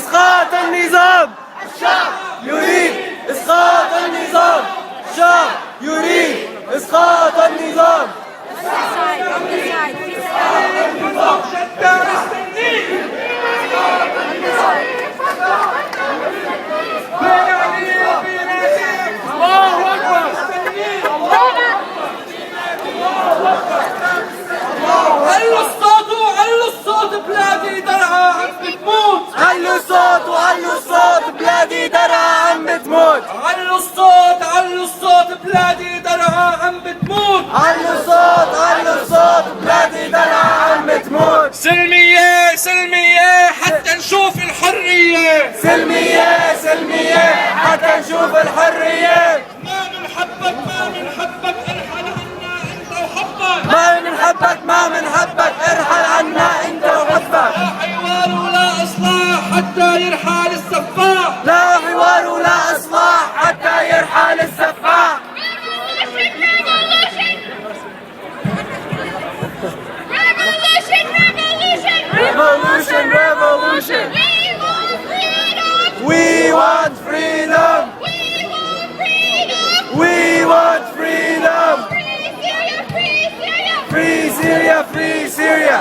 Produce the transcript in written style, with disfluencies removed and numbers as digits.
إسقاط النظام. الشعب يريد إسقاط النظام. الشعب يريد إسقاط النظام. علوا الصوت وعلوا الصوت، بلادي درعا عم بتموت. علوا الصوت وعلوا الصوت، بلادي درعا عم بتموت. علوا الصوت علوا الصوت، بلادي درعا عم بتموت. علوا الصوت علوا الصوت، بلادي درعا عم بتموت. سلمية سلمية حتى نشوف الحرية. سلمية سلمية حتى نشوف الحرية. ما بنحبك ما بنحبك، ارحل عنا انت وحبك. ما بنحبك ما بنحبك، ارحل عنا انت وحبك. لا حوار ولا اصلاح حتى يرحل السفاح. لا حوار ولا اصلاح حتى يرحل السفاح. Revolution, revolution. We want freedom. We want freedom. Free Syria, free Syria.